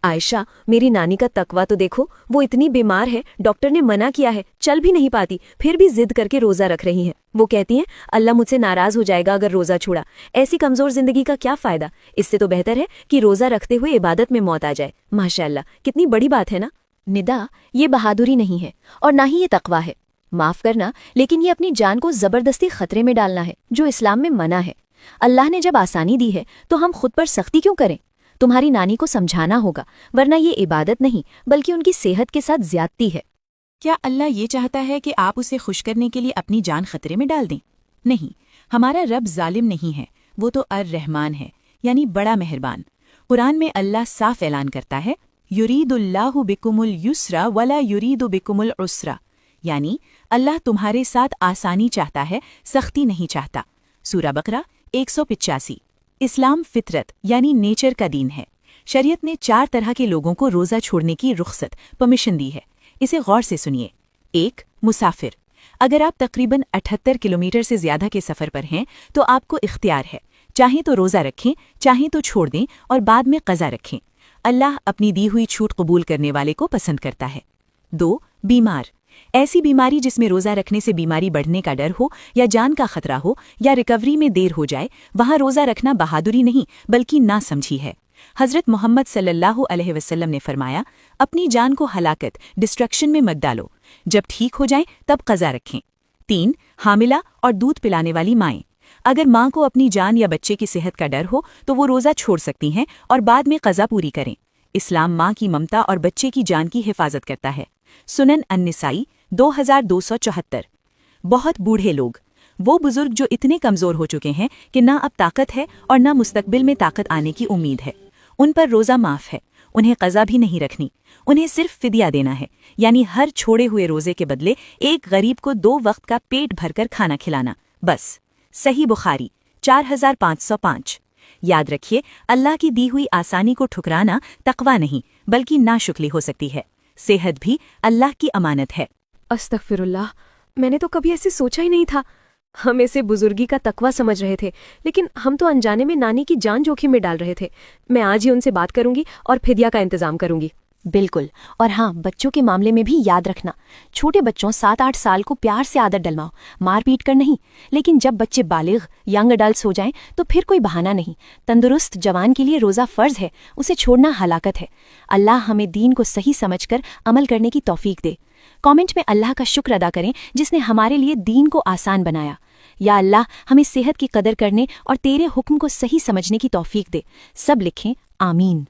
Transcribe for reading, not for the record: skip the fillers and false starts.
عائشہ میری نانی کا تقوی تو دیکھو، وہ اتنی بیمار ہے، ڈاکٹر نے منع کیا ہے، چل بھی نہیں پاتی، پھر بھی ضد کر کے روزہ رکھ رہی ہیں۔ وہ کہتی ہیں اللہ مجھ سے ناراض ہو جائے گا اگر روزہ چھوڑا۔ ایسی کمزور زندگی کا کیا فائدہ؟ اس سے تو بہتر ہے کہ روزہ رکھتے ہوئے عبادت میں موت آ جائے۔ ماشاءاللہ، کتنی بڑی بات ہے نا؟ ندا، یہ بہادری نہیں ہے اور نہ ہی یہ تقوی ہے، معاف کرنا، لیکن یہ اپنی جان کو زبردستی خطرے میں ڈالنا ہے جو اسلام میں منع ہے۔ اللہ نے جب آسانی دی ہے تو ہم خود پر سختی کیوں کریں؟ تمہاری نانی کو سمجھانا ہوگا، ورنہ یہ عبادت نہیں بلکہ ان کی صحت کے ساتھ زیادتی ہے۔ کیا اللہ یہ چاہتا ہے کہ آپ اسے خوش کرنے کے لیے اپنی جان خطرے میں ڈال دیں؟ نہیں، ہمارا رب ظالم نہیں ہے، وہ تو الرحمن ہے، یعنی بڑا مہربان۔ قرآن میں اللہ صاف اعلان کرتا ہے یرید اللہ بکم اليسر ولا یرید بکم العسر، یعنی اللہ تمہارے ساتھ آسانی چاہتا ہے، سختی نہیں چاہتا۔ سورہ بقرہ 185۔ اسلام فطرت یعنی نیچر کا دین ہے۔ شریعت نے 4 طرح کے لوگوں کو روزہ چھوڑنے کی رخصت پرمیشن دی ہے، اسے غور سے سنیے۔ 1، مسافر۔ اگر آپ تقریباً 78 کلومیٹر سے زیادہ کے سفر پر ہیں تو آپ کو اختیار ہے، چاہیں تو روزہ رکھیں، چاہیں تو چھوڑ دیں اور بعد میں قضا رکھیں۔ اللہ اپنی دی ہوئی چھوٹ قبول کرنے والے کو پسند کرتا ہے۔ 2، بیمار۔ ایسی بیماری جس میں روزہ رکھنے سے بیماری بڑھنے کا ڈر ہو یا جان کا خطرہ ہو یا ریکوری میں دیر ہو جائے، وہاں روزہ رکھنا بہادری نہیں بلکہ ناسمجھی ہے۔ حضرت محمد صلی اللہ علیہ وسلم نے فرمایا اپنی جان کو ہلاکت، ڈسٹرکشن میں مت ڈالو، جب ٹھیک ہو جائیں تب قضا رکھیں۔ 3، حاملہ اور دودھ پلانے والی مائیں۔ اگر ماں کو اپنی جان یا بچے کی صحت کا ڈر ہو تو وہ روزہ چھوڑ سکتی ہیں اور بعد میں قضا پوری کریں۔ اسلام ماں کی ممتا اور بچے کی جان کی حفاظت کرتا ہے۔ سنن النسائی 2274۔ بہت بوڑھے لوگ، وہ بزرگ جو اتنے کمزور ہو چکے ہیں کہ نہ اب طاقت ہے اور نہ مستقبل میں طاقت آنے کی امید ہے، ان پر روزہ معاف ہے، انہیں قضا بھی نہیں رکھنی، انہیں صرف فدیہ دینا ہے، یعنی ہر چھوڑے ہوئے روزے کے بدلے ایک غریب کو 2 وقت کا پیٹ بھر کر کھانا کھلانا، بس۔ صحیح بخاری 4505۔ یاد رکھیے اللہ کی دی ہوئی آسانی کو ٹھکرانا تقوی نہیں بلکہ ناشکری ہو سکتی ہے۔ صحت بھی اللہ کی امانت ہے۔ استغفر اللہ، میں نے تو کبھی ایسے سوچا ہی نہیں تھا۔ ہم اسے بزرگی کا تقوی سمجھ رہے تھے، لیکن ہم تو انجانے میں نانی کی جان جوخم میں ڈال رہے تھے۔ میں آج ہی ان سے بات کروں گی اور فدیہ کا انتظام کروں گی۔ بالکل، اور ہاں، بچوں کے معاملے میں بھی یاد رکھنا، چھوٹے بچوں 7-8 سال کو پیار سے عادت ڈلواؤ، مار پیٹ کر نہیں، لیکن جب بچے بالغ ینگ اڈلٹس ہو جائیں تو پھر کوئی بہانہ نہیں۔ تندرست جوان کے لیے روزہ فرض ہے، اسے چھوڑنا ہلاکت ہے۔ اللہ ہمیں دین کو صحیح سمجھ کر عمل کرنے کی توفیق دے۔ کامنٹ میں اللہ کا شکر ادا کریں جس نے ہمارے لیے دین کو آسان بنایا۔ یا اللہ ہمیں صحت کی قدر کرنے اور تیرے حکم کو صحیح سمجھنے کی توفیق دے۔ سب لکھیں آمین۔